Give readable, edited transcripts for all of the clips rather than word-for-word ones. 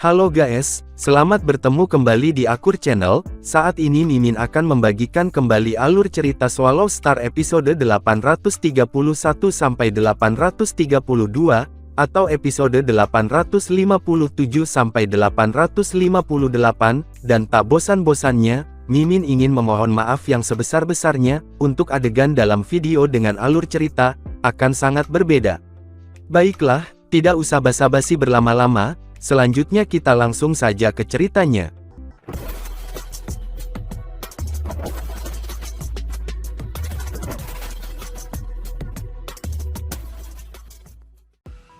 Halo guys, selamat bertemu kembali di Akur Channel. Saat ini Mimin akan membagikan kembali alur cerita Swallow Star episode 831 sampai 832 atau episode 857 sampai 858 dan tak bosan-bosannya, Mimin ingin memohon maaf yang sebesar-besarnya untuk adegan dalam video dengan alur cerita akan sangat berbeda. Baiklah, tidak usah basa-basi berlama-lama. Selanjutnya kita langsung saja ke ceritanya.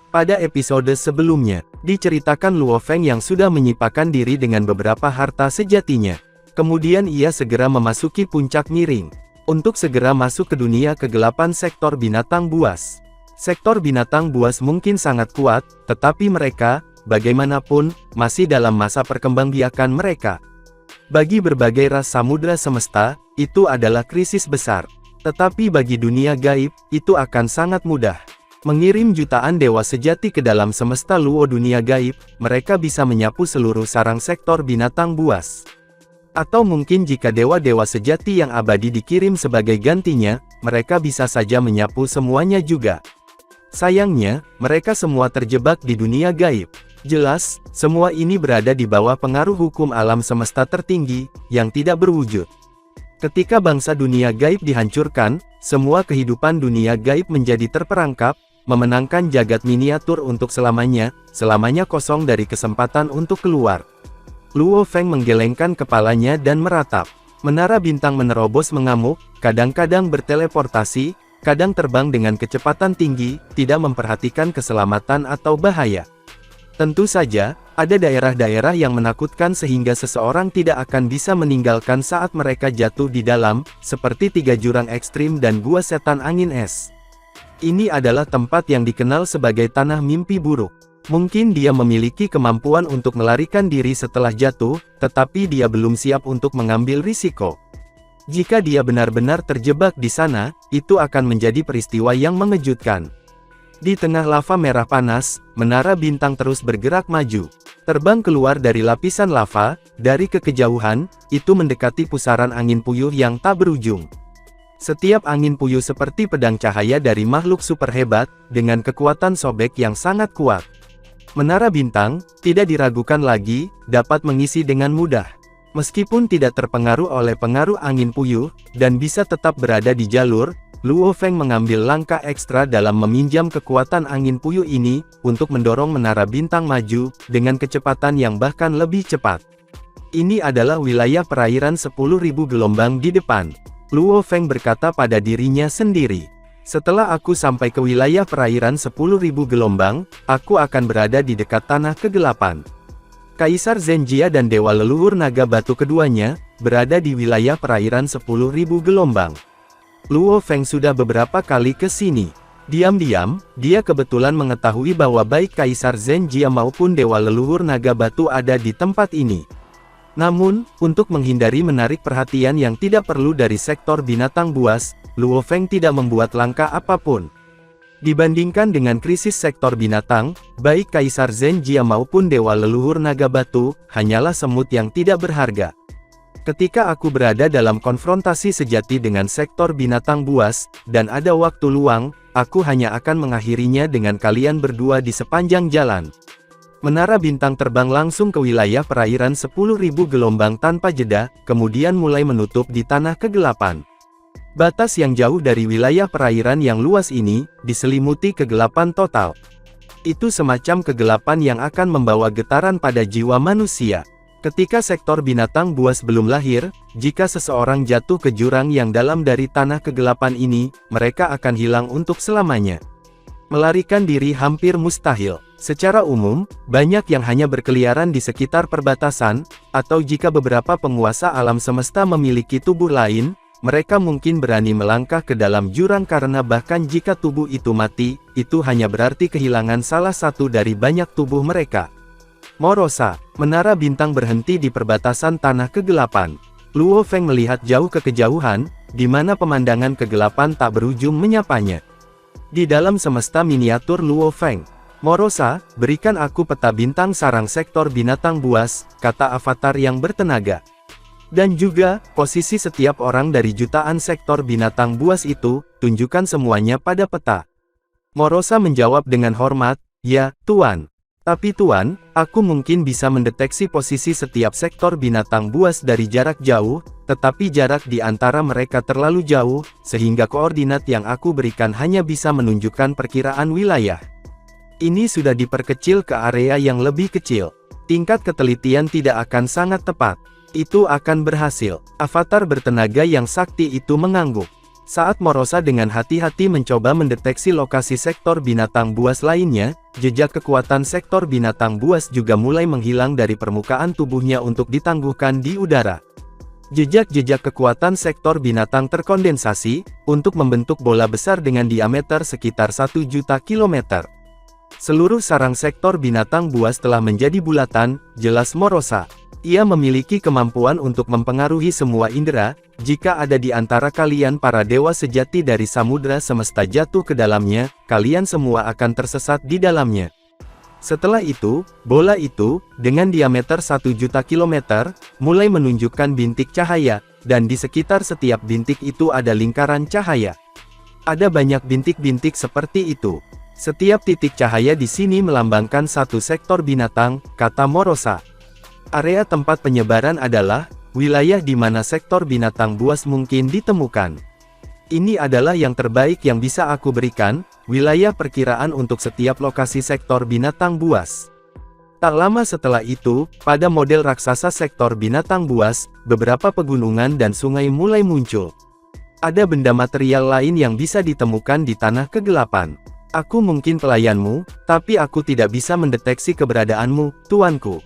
Pada episode sebelumnya, diceritakan Luo Feng yang sudah menyipakan diri dengan beberapa harta sejatinya. Kemudian ia segera memasuki puncak miring, untuk segera masuk ke dunia kegelapan sektor binatang buas. Sektor binatang buas mungkin sangat kuat, tetapi mereka, bagaimanapun, masih dalam masa perkembangbiakan mereka. Bagi berbagai ras samudra semesta, itu adalah krisis besar. Tetapi bagi dunia gaib, itu akan sangat mudah. Mengirim jutaan dewa sejati ke dalam semesta luo dunia gaib, mereka bisa menyapu seluruh sarang sektor binatang buas. Atau mungkin jika dewa-dewa sejati yang abadi dikirim sebagai gantinya, mereka bisa saja menyapu semuanya juga. Sayangnya, mereka semua terjebak di dunia gaib. Jelas, semua ini berada di bawah pengaruh hukum alam semesta tertinggi, yang tidak berwujud. Ketika bangsa dunia gaib dihancurkan, semua kehidupan dunia gaib menjadi terperangkap, memenangkan jagat miniatur untuk selamanya kosong dari kesempatan untuk keluar. Luo Feng menggelengkan kepalanya dan meratap. Menara bintang menerobos mengamuk, kadang-kadang berteleportasi, kadang terbang dengan kecepatan tinggi, tidak memperhatikan keselamatan atau bahaya. Tentu saja, ada daerah-daerah yang menakutkan sehingga seseorang tidak akan bisa meninggalkan saat mereka jatuh di dalam, seperti 3 jurang ekstrim dan gua setan angin es. Ini adalah tempat yang dikenal sebagai tanah mimpi buruk. Mungkin dia memiliki kemampuan untuk melarikan diri setelah jatuh, tetapi dia belum siap untuk mengambil risiko. Jika dia benar-benar terjebak di sana, itu akan menjadi peristiwa yang mengejutkan. Di tengah lava merah panas, menara bintang terus bergerak maju. Terbang keluar dari lapisan lava, dari kejauhan, itu mendekati pusaran angin puyuh yang tak berujung. Setiap angin puyuh seperti pedang cahaya dari makhluk super hebat, dengan kekuatan sobek yang sangat kuat. Menara bintang, tidak diragukan lagi, dapat mengisi dengan mudah. Meskipun tidak terpengaruh oleh pengaruh angin puyuh, dan bisa tetap berada di jalur, Luo Feng mengambil langkah ekstra dalam meminjam kekuatan angin puyuh ini, untuk mendorong menara bintang maju, dengan kecepatan yang bahkan lebih cepat. Ini adalah wilayah perairan 10.000 gelombang di depan. Luo Feng berkata pada dirinya sendiri. Setelah aku sampai ke wilayah perairan 10.000 gelombang, aku akan berada di dekat tanah kegelapan. Kaisar Zenjia dan Dewa Leluhur Naga Batu keduanya, berada di wilayah perairan 10.000 gelombang. Luo Feng sudah beberapa kali ke sini. Diam-diam, dia kebetulan mengetahui bahwa baik Kaisar Zenjia maupun Dewa Leluhur Naga Batu ada di tempat ini. Namun, untuk menghindari menarik perhatian yang tidak perlu dari sektor binatang buas, Luo Feng tidak membuat langkah apapun. Dibandingkan dengan krisis sektor binatang, baik Kaisar Zenjia maupun Dewa Leluhur Naga Batu, hanyalah semut yang tidak berharga. Ketika aku berada dalam konfrontasi sejati dengan sektor binatang buas, dan ada waktu luang, aku hanya akan mengakhirinya dengan kalian berdua di sepanjang jalan. Menara bintang terbang langsung ke wilayah perairan 10.000 gelombang tanpa jeda, kemudian mulai menutup di tanah kegelapan. Batas yang jauh dari wilayah perairan yang luas ini, diselimuti kegelapan total. Itu semacam kegelapan yang akan membawa getaran pada jiwa manusia. Ketika sektor binatang buas belum lahir, jika seseorang jatuh ke jurang yang dalam dari tanah kegelapan ini, mereka akan hilang untuk selamanya. Melarikan diri hampir mustahil. Secara umum, banyak yang hanya berkeliaran di sekitar perbatasan, atau jika beberapa penguasa alam semesta memiliki tubuh lain, mereka mungkin berani melangkah ke dalam jurang karena bahkan jika tubuh itu mati, itu hanya berarti kehilangan salah satu dari banyak tubuh mereka. Morosa, menara bintang berhenti di perbatasan tanah kegelapan. Luo Feng melihat jauh ke kejauhan, di mana pemandangan kegelapan tak berujung menyapanya. Di dalam semesta miniatur Luo Feng, Morosa, berikan aku peta bintang sarang sektor binatang buas, kata avatar yang bertenaga. Dan juga, posisi setiap orang dari jutaan sektor binatang buas itu, tunjukkan semuanya pada peta. Morosa menjawab dengan hormat, ya, Tuan. Tapi Tuan, aku mungkin bisa mendeteksi posisi setiap sektor binatang buas dari jarak jauh, tetapi jarak di antara mereka terlalu jauh, sehingga koordinat yang aku berikan hanya bisa menunjukkan perkiraan wilayah. Ini sudah diperkecil ke area yang lebih kecil. Tingkat ketelitian tidak akan sangat tepat. Itu akan berhasil. Avatar bertenaga yang sakti itu mengangguk. Saat Morosa dengan hati-hati mencoba mendeteksi lokasi sektor binatang buas lainnya, jejak kekuatan sektor binatang buas juga mulai menghilang dari permukaan tubuhnya untuk ditangguhkan di udara. Jejak-jejak kekuatan sektor binatang terkondensasi, untuk membentuk bola besar dengan diameter sekitar 1 juta kilometer. Seluruh sarang sektor binatang buas telah menjadi bulatan, jelas Morosa. Ia memiliki kemampuan untuk mempengaruhi semua indera. Jika ada di antara kalian para dewa sejati dari samudra semesta jatuh ke dalamnya, kalian semua akan tersesat di dalamnya. Setelah itu, bola itu, dengan diameter 1 juta kilometer, mulai menunjukkan bintik cahaya, dan di sekitar setiap bintik itu ada lingkaran cahaya. Ada banyak bintik-bintik seperti itu. Setiap titik cahaya di sini melambangkan satu sektor binatang, kata Morosa. Area tempat penyebaran adalah wilayah di mana sektor binatang buas mungkin ditemukan. Ini adalah yang terbaik yang bisa aku berikan, wilayah perkiraan untuk setiap lokasi sektor binatang buas. Tak lama setelah itu, pada model raksasa sektor binatang buas, beberapa pegunungan dan sungai mulai muncul. Ada benda material lain yang bisa ditemukan di tanah kegelapan. Aku mungkin pelayanmu, tapi aku tidak bisa mendeteksi keberadaanmu, tuanku.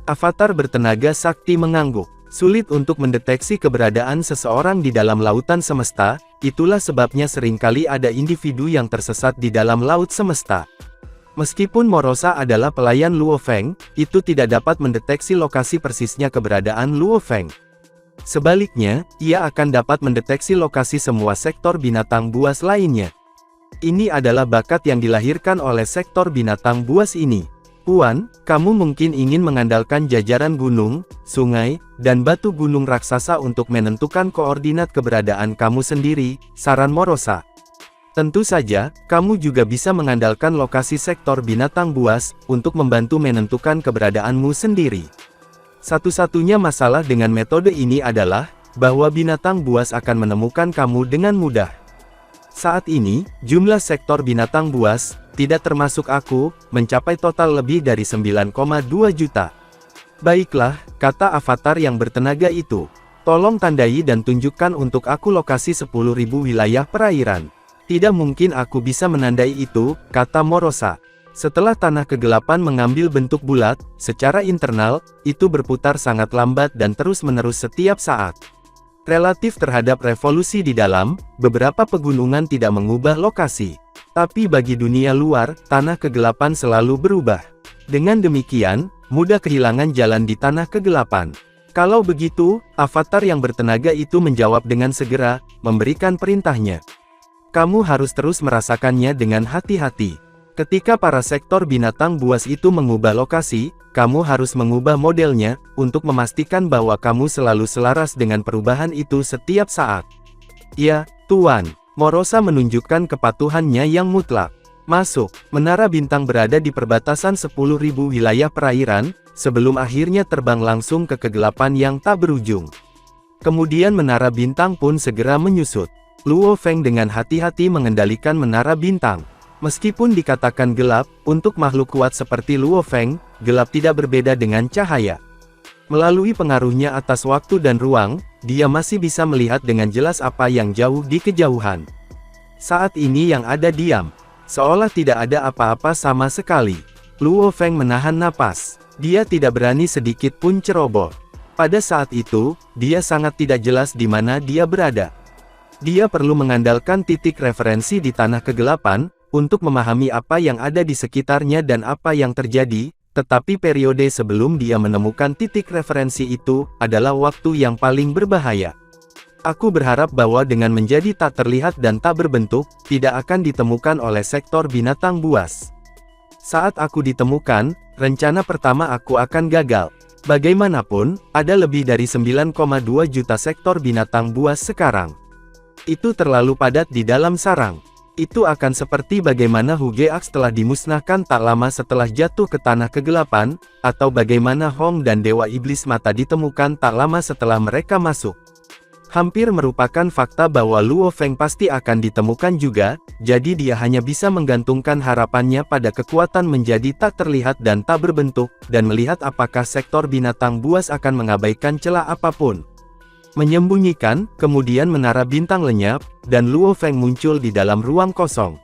Avatar bertenaga sakti mengangguk. Sulit untuk mendeteksi keberadaan seseorang di dalam lautan semesta, itulah sebabnya seringkali ada individu yang tersesat di dalam laut semesta. Meskipun Morosa adalah pelayan Luo Feng, itu tidak dapat mendeteksi lokasi persisnya keberadaan Luo Feng. Sebaliknya, ia akan dapat mendeteksi lokasi semua sektor binatang buas lainnya. Ini adalah bakat yang dilahirkan oleh sektor binatang buas ini. Puan, kamu mungkin ingin mengandalkan jajaran gunung, sungai, dan batu gunung raksasa untuk menentukan koordinat keberadaan kamu sendiri, saran Morosa. Tentu saja, kamu juga bisa mengandalkan lokasi sektor binatang buas, untuk membantu menentukan keberadaanmu sendiri. Satu-satunya masalah dengan metode ini adalah, bahwa binatang buas akan menemukan kamu dengan mudah. Saat ini, jumlah sektor binatang buas, tidak termasuk aku, mencapai total lebih dari 9,2 juta. Baiklah, kata avatar yang bertenaga itu. Tolong tandai dan tunjukkan untuk aku lokasi 10.000 wilayah perairan. Tidak mungkin aku bisa menandai itu, kata Morosa. Setelah tanah kegelapan mengambil bentuk bulat, secara internal, itu berputar sangat lambat dan terus-menerus setiap saat. Relatif terhadap revolusi di dalam, beberapa pegunungan tidak mengubah lokasi. Tapi bagi dunia luar, tanah kegelapan selalu berubah. Dengan demikian, mudah kehilangan jalan di tanah kegelapan. Kalau begitu, avatar yang bertenaga itu menjawab dengan segera, memberikan perintahnya. Kamu harus terus merasakannya dengan hati-hati. Ketika para sektor binatang buas itu mengubah lokasi, kamu harus mengubah modelnya, untuk memastikan bahwa kamu selalu selaras dengan perubahan itu setiap saat. Ya, Tuan. Morosa menunjukkan kepatuhannya yang mutlak. Masuk. Menara bintang berada di perbatasan 10.000 wilayah perairan, sebelum akhirnya terbang langsung ke kegelapan yang tak berujung. Kemudian menara bintang pun segera menyusut. Luo Feng dengan hati-hati mengendalikan menara bintang. Meskipun dikatakan gelap, untuk makhluk kuat seperti Luo Feng, gelap tidak berbeda dengan cahaya. Melalui pengaruhnya atas waktu dan ruang, dia masih bisa melihat dengan jelas apa yang jauh di kejauhan. Saat ini yang ada diam. Seolah tidak ada apa-apa sama sekali. Luo Feng menahan napas. Dia tidak berani sedikit pun ceroboh. Pada saat itu, dia sangat tidak jelas di mana dia berada. Dia perlu mengandalkan titik referensi di tanah kegelapan, untuk memahami apa yang ada di sekitarnya dan apa yang terjadi, tetapi periode sebelum dia menemukan titik referensi itu, adalah waktu yang paling berbahaya. Aku berharap bahwa dengan menjadi tak terlihat dan tak berbentuk, tidak akan ditemukan oleh sektor binatang buas. Saat aku ditemukan, rencana pertama aku akan gagal. Bagaimanapun, ada lebih dari 9,2 juta sektor binatang buas sekarang. Itu terlalu padat di dalam sarang. Itu akan seperti bagaimana Hugeax telah dimusnahkan tak lama setelah jatuh ke tanah kegelapan, atau bagaimana Hong dan Dewa Iblis Mata ditemukan tak lama setelah mereka masuk. Hampir merupakan fakta bahwa Luo Feng pasti akan ditemukan juga, jadi dia hanya bisa menggantungkan harapannya pada kekuatan menjadi tak terlihat dan tak berbentuk, dan melihat apakah sektor binatang buas akan mengabaikan celah apapun. Menyembunyikan, kemudian menara bintang lenyap, dan Luo Feng muncul di dalam ruang kosong.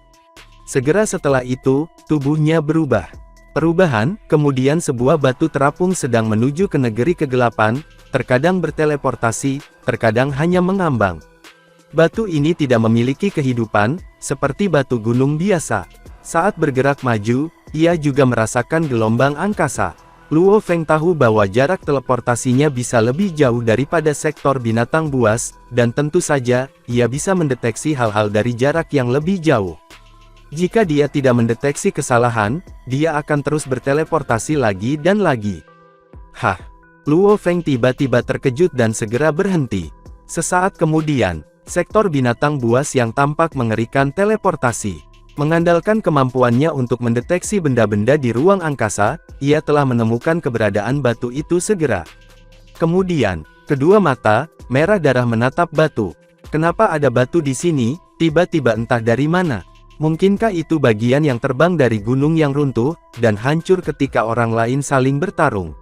Segera setelah itu, tubuhnya berubah. Perubahan, kemudian sebuah batu terapung sedang menuju ke negeri kegelapan, terkadang berteleportasi, terkadang hanya mengambang. Batu ini tidak memiliki kehidupan, seperti batu gunung biasa. Saat bergerak maju, ia juga merasakan gelombang angkasa. Luo Feng tahu bahwa jarak teleportasinya bisa lebih jauh daripada sektor binatang buas, dan tentu saja, ia bisa mendeteksi hal-hal dari jarak yang lebih jauh. Jika dia tidak mendeteksi kesalahan, dia akan terus berteleportasi lagi dan lagi. Hah! Luo Feng tiba-tiba terkejut dan segera berhenti. Sesaat kemudian, sektor binatang buas yang tampak mengerikan teleportasi. Mengandalkan kemampuannya untuk mendeteksi benda-benda di ruang angkasa, ia telah menemukan keberadaan batu itu segera. Kemudian, kedua mata merah darah menatap batu. Kenapa ada batu di sini, tiba-tiba entah dari mana? Mungkinkah itu bagian yang terbang dari gunung yang runtuh, dan hancur ketika orang lain saling bertarung?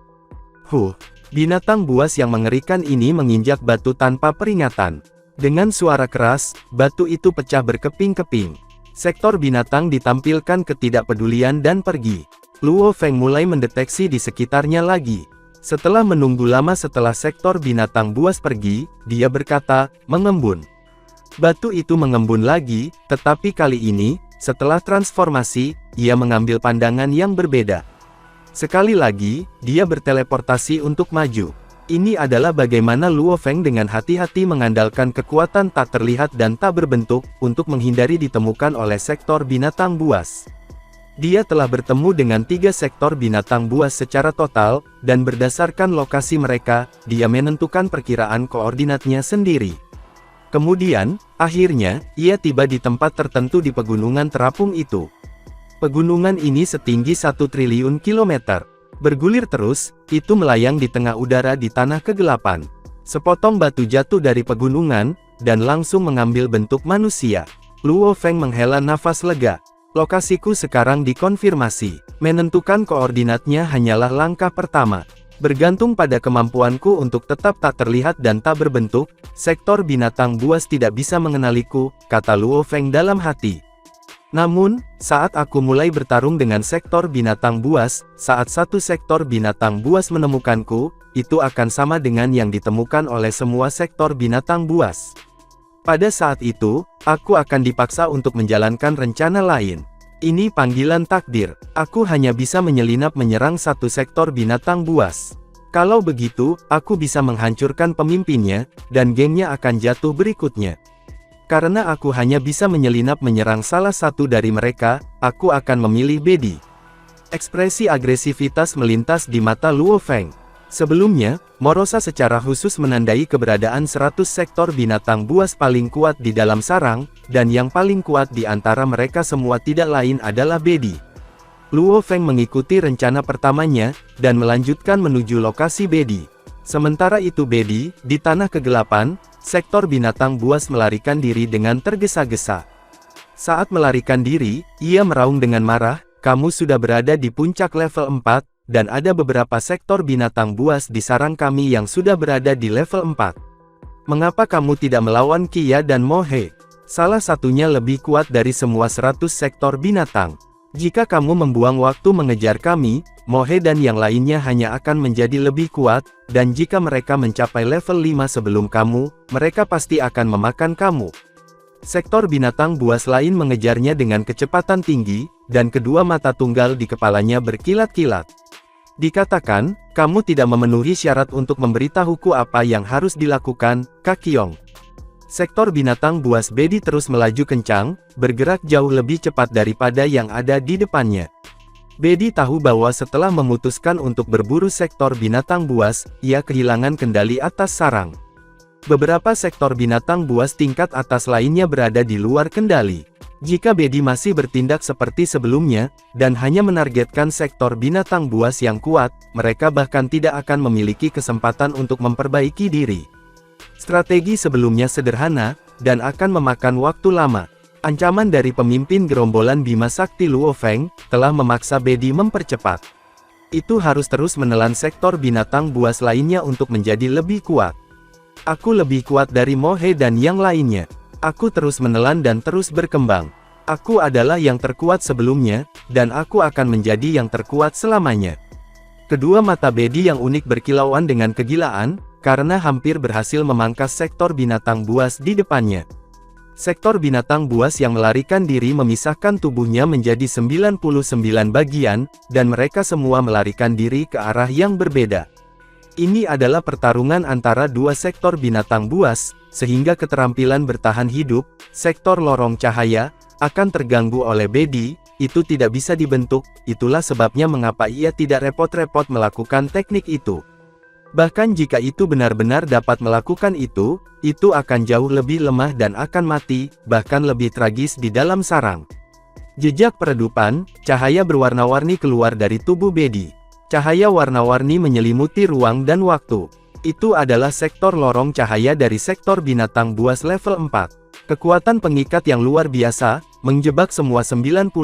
Binatang buas yang mengerikan ini menginjak batu tanpa peringatan. Dengan suara keras, batu itu pecah berkeping-keping. Sektor binatang ditampilkan ketidakpedulian dan pergi. Luo Feng mulai mendeteksi di sekitarnya lagi. Setelah menunggu lama setelah sektor binatang buas pergi, dia berkata, mengembun. Batu itu mengembun lagi, tetapi kali ini, setelah transformasi, ia mengambil pandangan yang berbeda. Sekali lagi, dia berteleportasi untuk maju. Ini adalah bagaimana Luo Feng dengan hati-hati mengandalkan kekuatan tak terlihat dan tak berbentuk, untuk menghindari ditemukan oleh sektor binatang buas. Dia telah bertemu dengan 3 sektor binatang buas secara total, dan berdasarkan lokasi mereka, dia menentukan perkiraan koordinatnya sendiri. Kemudian, akhirnya, ia tiba di tempat tertentu di pegunungan terapung itu. Pegunungan ini setinggi 1 triliun kilometer. Bergulir terus, itu melayang di tengah udara di tanah kegelapan. Sepotong batu jatuh dari pegunungan, dan langsung mengambil bentuk manusia. Luo Feng menghela nafas lega. Lokasiku sekarang dikonfirmasi. Menentukan koordinatnya hanyalah langkah pertama. Bergantung pada kemampuanku untuk tetap tak terlihat dan tak berbentuk, sektor binatang buas tidak bisa mengenaliku, kata Luo Feng dalam hati. Namun, saat aku mulai bertarung dengan sektor binatang buas, saat satu sektor binatang buas menemukanku, itu akan sama dengan yang ditemukan oleh semua sektor binatang buas. Pada saat itu, aku akan dipaksa untuk menjalankan rencana lain. Ini panggilan takdir. Aku hanya bisa menyelinap menyerang satu sektor binatang buas. Kalau begitu, aku bisa menghancurkan pemimpinnya, dan gengnya akan jatuh berikutnya. Karena aku hanya bisa menyelinap menyerang salah satu dari mereka, aku akan memilih Bedi. Ekspresi agresivitas melintas di mata Luo Feng. Sebelumnya, Morosa secara khusus menandai keberadaan 100 sektor binatang buas paling kuat di dalam sarang, dan yang paling kuat di antara mereka semua tidak lain adalah Bedi. Luo Feng mengikuti rencana pertamanya, dan melanjutkan menuju lokasi Bedi. Sementara itu Bedi, di tanah kegelapan, sektor binatang buas melarikan diri dengan tergesa-gesa. Saat melarikan diri, ia meraung dengan marah, kamu sudah berada di puncak level 4, dan ada beberapa sektor binatang buas di sarang kami yang sudah berada di level 4. Mengapa kamu tidak melawan Kia dan Mohe? Salah satunya lebih kuat dari semua 100 sektor binatang. Jika kamu membuang waktu mengejar kami, Mohe dan yang lainnya hanya akan menjadi lebih kuat, dan jika mereka mencapai level 5 sebelum kamu, mereka pasti akan memakan kamu. Sektor binatang buas lain mengejarnya dengan kecepatan tinggi, dan kedua mata tunggal di kepalanya berkilat-kilat. Dikatakan, kamu tidak memenuhi syarat untuk memberitahuku apa yang harus dilakukan, Kakiong. Sektor binatang buas Bedi terus melaju kencang, bergerak jauh lebih cepat daripada yang ada di depannya. Bedi tahu bahwa setelah memutuskan untuk berburu sektor binatang buas, ia kehilangan kendali atas sarang. Beberapa sektor binatang buas tingkat atas lainnya berada di luar kendali. Jika Bedi masih bertindak seperti sebelumnya, dan hanya menargetkan sektor binatang buas yang kuat, mereka bahkan tidak akan memiliki kesempatan untuk memperbaiki diri. Strategi sebelumnya sederhana, dan akan memakan waktu lama. Ancaman dari pemimpin gerombolan Bima Sakti Luo Feng, telah memaksa Bedi mempercepat. Itu harus terus menelan sektor binatang buas lainnya untuk menjadi lebih kuat. Aku lebih kuat dari Mo He dan yang lainnya. Aku terus menelan dan terus berkembang. Aku adalah yang terkuat sebelumnya, dan aku akan menjadi yang terkuat selamanya. Kedua mata Bedi yang unik berkilauan dengan kegilaan, karena hampir berhasil memangkas sektor binatang buas di depannya. Sektor binatang buas yang melarikan diri memisahkan tubuhnya menjadi 99 bagian, dan mereka semua melarikan diri ke arah yang berbeda. Ini adalah pertarungan antara dua sektor binatang buas, sehingga keterampilan bertahan hidup, sektor lorong cahaya, akan terganggu oleh Bedi. Itu tidak bisa dibentuk, itulah sebabnya mengapa ia tidak repot-repot melakukan teknik itu. Bahkan jika itu benar-benar dapat melakukan itu akan jauh lebih lemah dan akan mati, bahkan lebih tragis di dalam sarang. Jejak peredupan, cahaya berwarna-warni keluar dari tubuh Bedi. Cahaya warna-warni menyelimuti ruang dan waktu. Itu adalah sektor lorong cahaya dari sektor binatang buas level 4. Kekuatan pengikat yang luar biasa, menjebak semua 99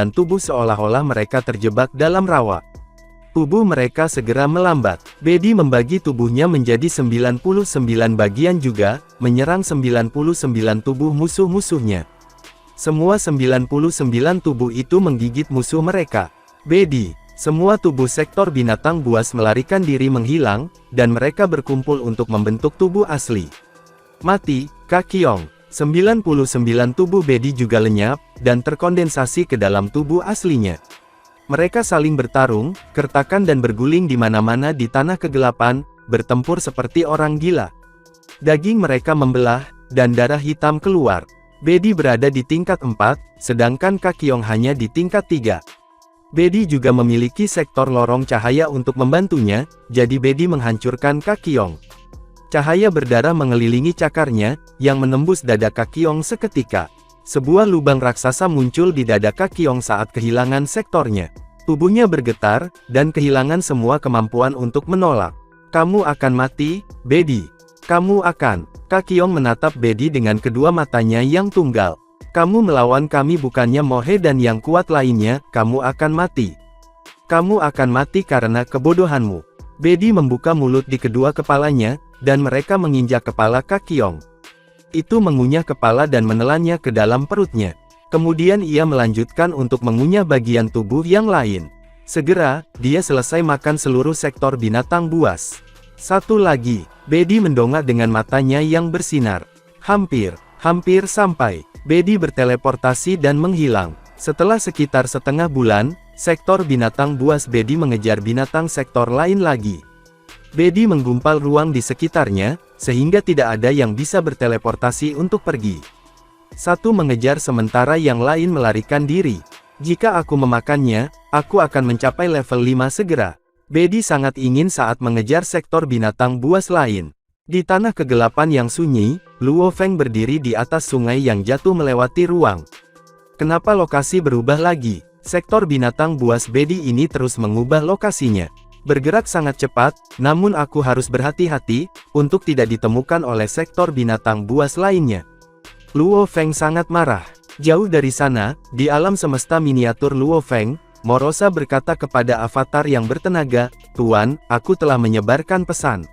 tubuh seolah-olah mereka terjebak dalam rawa. Tubuh mereka segera melambat. Bedi membagi tubuhnya menjadi 99 bagian juga, menyerang 99 tubuh musuh-musuhnya. Semua 99 tubuh itu menggigit musuh mereka. Bedi, semua tubuh sektor binatang buas melarikan diri menghilang, dan mereka berkumpul untuk membentuk tubuh asli. Mati, Kakiong. 99 tubuh Bedi juga lenyap, dan terkondensasi ke dalam tubuh aslinya. Mereka saling bertarung, kertakan dan berguling di mana-mana di tanah kegelapan, bertempur seperti orang gila. Daging mereka membelah, dan darah hitam keluar. Bedi berada di tingkat 4, sedangkan Kakiong hanya di tingkat 3. Bedi juga memiliki sektor lorong cahaya untuk membantunya, jadi Bedi menghancurkan Kakiong. Cahaya berdarah mengelilingi cakarnya, yang menembus dada Kakiong seketika. Sebuah lubang raksasa muncul di dada Kakiong saat kehilangan sektornya. Tubuhnya bergetar, dan kehilangan semua kemampuan untuk menolak. Kamu akan mati, Bedi. Kamu akan. Kakiong menatap Bedi dengan kedua matanya yang tunggal. Kamu melawan kami bukannya Mo He dan yang kuat lainnya, kamu akan mati. Kamu akan mati karena kebodohanmu. Bedi membuka mulut di kedua kepalanya, dan mereka menginjak kepala Kakiong. Itu mengunyah kepala dan menelannya ke dalam perutnya. Kemudian ia melanjutkan untuk mengunyah bagian tubuh yang lain. Segera, dia selesai makan seluruh sektor binatang buas. Satu lagi, Bedi mendongak dengan matanya yang bersinar. Hampir sampai. Bedi berteleportasi dan menghilang. Setelah sekitar setengah bulan, sektor binatang buas Bedi mengejar binatang sektor lain lagi. Bedi menggumpal ruang di sekitarnya, sehingga tidak ada yang bisa berteleportasi untuk pergi. Satu mengejar sementara yang lain melarikan diri. Jika aku memakannya, aku akan mencapai level 5 segera. Bedi sangat ingin saat mengejar sektor binatang buas lain. Di tanah kegelapan yang sunyi, Luo Feng berdiri di atas sungai yang jatuh melewati ruang. Kenapa lokasi berubah lagi? Sektor binatang buas Bedi ini terus mengubah lokasinya. Bergerak sangat cepat, namun aku harus berhati-hati, untuk tidak ditemukan oleh sektor binatang buas lainnya. Luo Feng sangat marah. Jauh dari sana, di alam semesta miniatur Luo Feng, Morosa berkata kepada avatar yang bertenaga, "Tuan, aku telah menyebarkan pesan."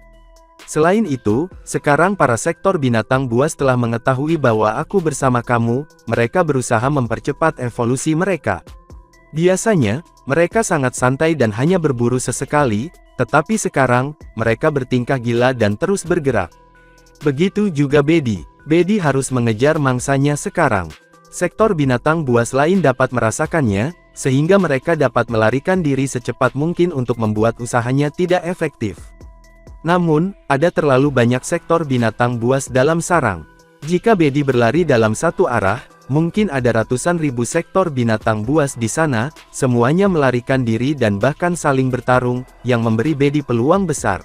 Selain itu, sekarang para sektor binatang buas telah mengetahui bahwa aku bersama kamu, mereka berusaha mempercepat evolusi mereka. Biasanya, mereka sangat santai dan hanya berburu sesekali, tetapi sekarang, mereka bertingkah gila dan terus bergerak. Begitu juga Bedi. Bedi harus mengejar mangsanya sekarang. Sektor binatang buas lain dapat merasakannya, sehingga mereka dapat melarikan diri secepat mungkin untuk membuat usahanya tidak efektif. Namun, ada terlalu banyak sektor binatang buas dalam sarang. Jika Bedi berlari dalam satu arah, Mungkin ada ratusan ribu sektor binatang buas di sana, semuanya melarikan diri dan bahkan saling bertarung, yang memberi Bedi peluang besar.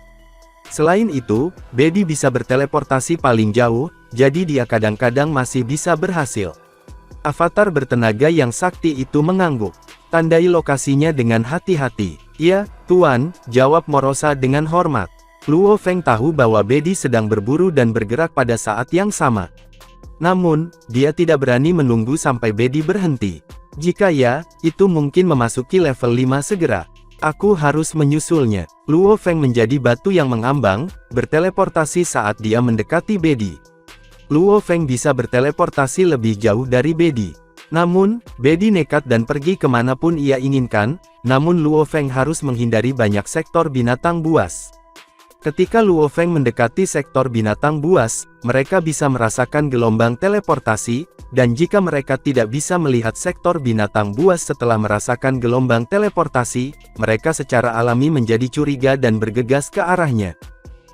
Selain itu, Bedi bisa berteleportasi paling jauh, jadi dia kadang-kadang masih bisa berhasil. Avatar bertenaga yang sakti itu mengangguk. Tandai lokasinya dengan hati-hati. "Ya, Tuan," jawab Morosa dengan hormat. Luo Feng tahu bahwa Bedi sedang berburu dan bergerak pada saat yang sama. Namun, dia tidak berani menunggu sampai Bedi berhenti. Jika ya, itu mungkin memasuki level 5 segera. Aku harus menyusulnya. Luo Feng menjadi batu yang mengambang, berteleportasi saat dia mendekati Bedi. Luo Feng bisa berteleportasi lebih jauh dari Bedi. Namun, Bedi nekat dan pergi kemanapun ia inginkan, namun Luo Feng harus menghindari banyak sektor binatang buas. Ketika Luo Feng mendekati sektor binatang buas, mereka bisa merasakan gelombang teleportasi, dan jika mereka tidak bisa melihat sektor binatang buas setelah merasakan gelombang teleportasi, mereka secara alami menjadi curiga dan bergegas ke arahnya.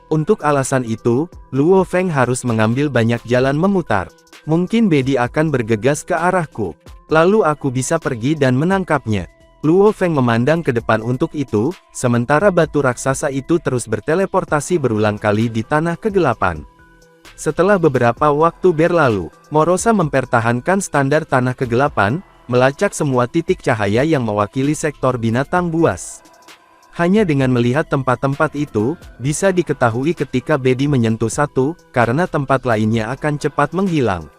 Untuk alasan itu, Luo Feng harus mengambil banyak jalan memutar. Mungkin Bedi akan bergegas ke arahku. Lalu aku bisa pergi dan menangkapnya. Luo Feng memandang ke depan untuk itu, sementara batu raksasa itu terus berteleportasi berulang kali di tanah kegelapan. Setelah beberapa waktu berlalu, Morosa mempertahankan standar tanah kegelapan, melacak semua titik cahaya yang mewakili sektor binatang buas. Hanya dengan melihat tempat-tempat itu, bisa diketahui ketika Bedi menyentuh satu, karena tempat lainnya akan cepat menghilang.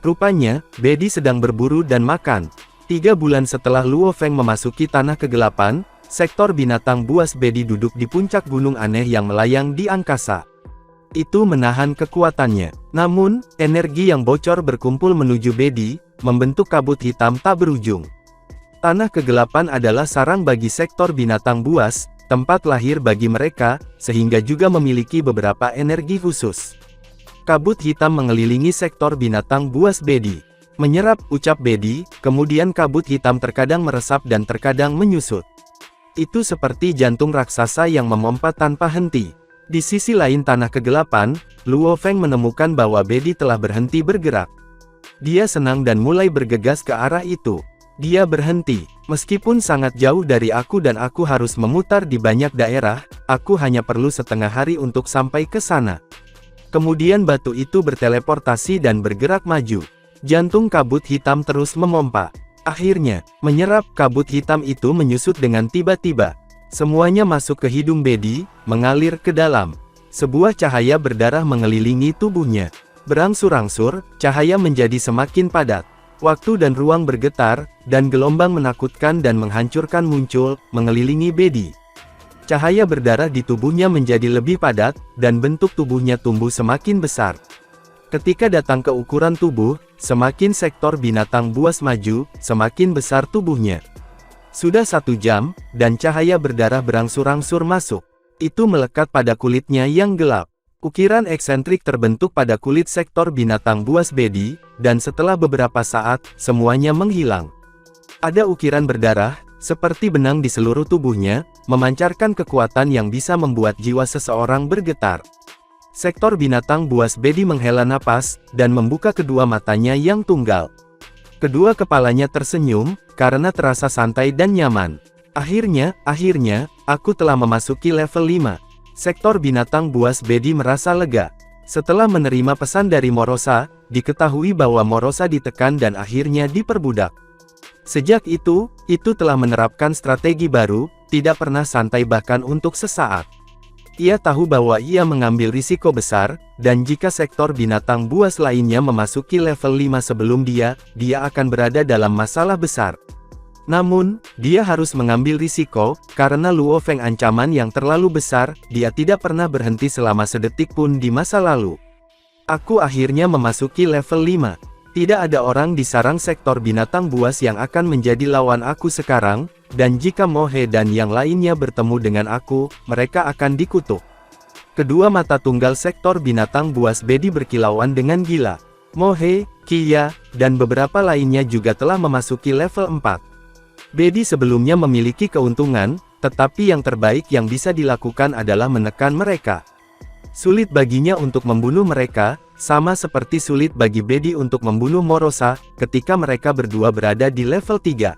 Rupanya, Bedi sedang berburu dan makan. 3 bulan setelah Luo Feng memasuki tanah kegelapan, sektor binatang buas Bedi duduk di puncak gunung aneh yang melayang di angkasa. Itu menahan kekuatannya. Namun, energi yang bocor berkumpul menuju Bedi, membentuk kabut hitam tak berujung. Tanah kegelapan adalah sarang bagi sektor binatang buas, tempat lahir bagi mereka, sehingga juga memiliki beberapa energi khusus. Kabut hitam mengelilingi sektor binatang buas Bedi. "Menyerap," ucap Bedi, kemudian kabut hitam terkadang meresap dan terkadang menyusut. Itu seperti jantung raksasa yang memompa tanpa henti. Di sisi lain tanah kegelapan, Luo Feng menemukan bahwa Bedi telah berhenti bergerak. Dia senang dan mulai bergegas ke arah itu. Dia berhenti. "Meskipun sangat jauh dari aku dan aku harus memutar di banyak daerah, aku hanya perlu setengah hari untuk sampai ke sana." Kemudian batu itu berteleportasi dan bergerak maju. Jantung kabut hitam terus memompa. Akhirnya, menyerap kabut hitam itu menyusut dengan tiba-tiba. Semuanya masuk ke hidung Bedi, mengalir ke dalam. Sebuah cahaya berdarah mengelilingi tubuhnya. Berangsur-angsur, cahaya menjadi semakin padat. Waktu dan ruang bergetar, dan gelombang menakutkan dan menghancurkan muncul, mengelilingi Bedi. Cahaya berdarah di tubuhnya menjadi lebih padat, dan bentuk tubuhnya tumbuh semakin besar. Ketika datang ke ukuran tubuh, semakin sektor binatang buas maju, semakin besar tubuhnya. Sudah 1 jam, dan cahaya berdarah berangsur-angsur masuk. Itu melekat pada kulitnya yang gelap. Ukiran eksentrik terbentuk pada kulit sektor binatang buas Bedi, dan setelah beberapa saat, semuanya menghilang. Ada ukiran berdarah, seperti benang di seluruh tubuhnya, memancarkan kekuatan yang bisa membuat jiwa seseorang bergetar. Sektor binatang buas Bedi menghela napas, dan membuka kedua matanya yang tunggal. Kedua kepalanya tersenyum, karena terasa santai dan nyaman. Akhirnya, aku telah memasuki level 5. Sektor binatang buas Bedi merasa lega. Setelah menerima pesan dari Morosa, diketahui bahwa Morosa ditekan dan akhirnya diperbudak. Sejak itu telah menerapkan strategi baru, tidak pernah santai bahkan untuk sesaat. Ia tahu bahwa ia mengambil risiko besar, dan jika sektor binatang buas lainnya memasuki level 5 sebelum dia akan berada dalam masalah besar. Namun, dia harus mengambil risiko, karena Luo Feng ancaman yang terlalu besar, dia tidak pernah berhenti selama sedetik pun di masa lalu. Aku akhirnya memasuki level 5. Tidak ada orang di sarang sektor binatang buas yang akan menjadi lawan aku sekarang, dan jika Mohe dan yang lainnya bertemu dengan aku, mereka akan dikutuk. Kedua mata tunggal sektor binatang buas Bedi berkilauan dengan gila. Mohe, Kia, dan beberapa lainnya juga telah memasuki level 4. Bedi sebelumnya memiliki keuntungan, tetapi yang terbaik yang bisa dilakukan adalah menekan mereka. Sulit baginya untuk membunuh mereka, Sama seperti sulit bagi Bedi untuk membunuh Morosa, ketika mereka berdua berada di level 3.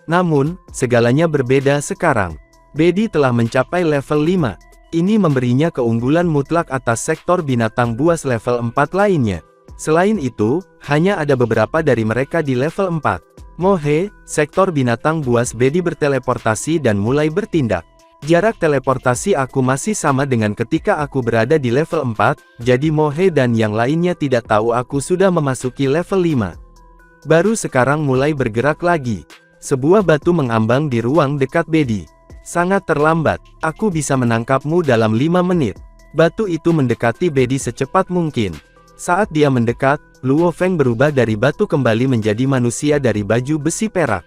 Namun, segalanya berbeda sekarang. Bedi telah mencapai level 5. Ini memberinya keunggulan mutlak atas sektor binatang buas level 4 lainnya. Selain itu, hanya ada beberapa dari mereka di level 4. Mohe, sektor binatang buas Bedi berteleportasi dan mulai bertindak. Jarak teleportasi aku masih sama dengan ketika aku berada di level 4, jadi Mohe dan yang lainnya tidak tahu aku sudah memasuki level 5. Baru sekarang mulai bergerak lagi. Sebuah batu mengambang di ruang dekat Bedi. Sangat terlambat, aku bisa menangkapmu dalam 5 menit. Batu itu mendekati Bedi secepat mungkin. Saat dia mendekat, Luo Feng berubah dari batu kembali menjadi manusia dari baju besi perak.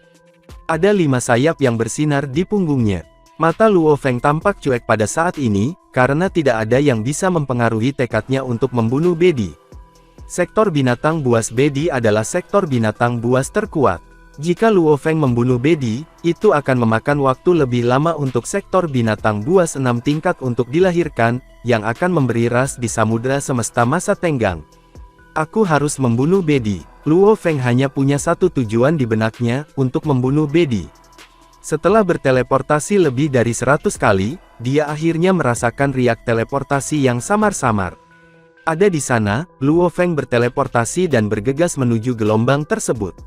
Ada 5 sayap yang bersinar di punggungnya. Mata Luo Feng tampak cuek pada saat ini, karena tidak ada yang bisa mempengaruhi tekadnya untuk membunuh Bedi. Sektor binatang buas Bedi adalah sektor binatang buas terkuat. Jika Luo Feng membunuh Bedi, itu akan memakan waktu lebih lama untuk sektor binatang buas 6 tingkat untuk dilahirkan, yang akan memberi ras di samudera semesta masa tenggang. Aku harus membunuh Bedi. Luo Feng hanya punya satu tujuan di benaknya, untuk membunuh Bedi. Setelah berteleportasi lebih dari 100 kali, dia akhirnya merasakan riak teleportasi yang samar-samar. Ada di sana, Luo Feng berteleportasi dan bergegas menuju gelombang tersebut.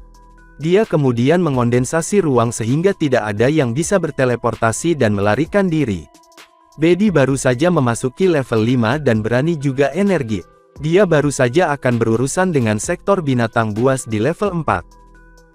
Dia kemudian mengondensasi ruang sehingga tidak ada yang bisa berteleportasi dan melarikan diri. Bedi baru saja memasuki level 5 dan berani juga energi. Dia baru saja akan berurusan dengan sektor binatang buas di level 4.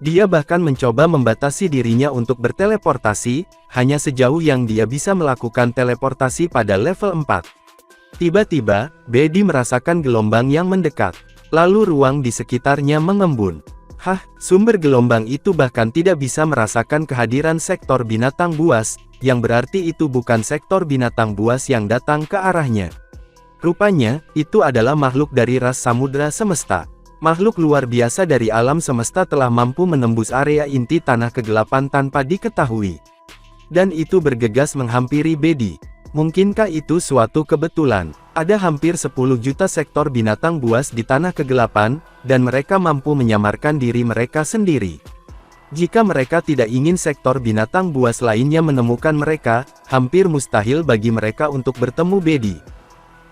Dia bahkan mencoba membatasi dirinya untuk berteleportasi, hanya sejauh yang dia bisa melakukan teleportasi pada level 4. Tiba-tiba, Bedi merasakan gelombang yang mendekat. Lalu ruang di sekitarnya mengembun. Hah, sumber gelombang itu bahkan tidak bisa merasakan kehadiran sektor binatang buas, yang berarti itu bukan sektor binatang buas yang datang ke arahnya. Rupanya, itu adalah makhluk dari ras samudera semesta. Makhluk luar biasa dari alam semesta telah mampu menembus area inti tanah kegelapan tanpa diketahui. Dan itu bergegas menghampiri Bedi. Mungkinkah itu suatu kebetulan? Ada hampir 10 juta sektor binatang buas di tanah kegelapan, dan mereka mampu menyamarkan diri mereka sendiri. Jika mereka tidak ingin sektor binatang buas lainnya menemukan mereka, hampir mustahil bagi mereka untuk bertemu Bedi.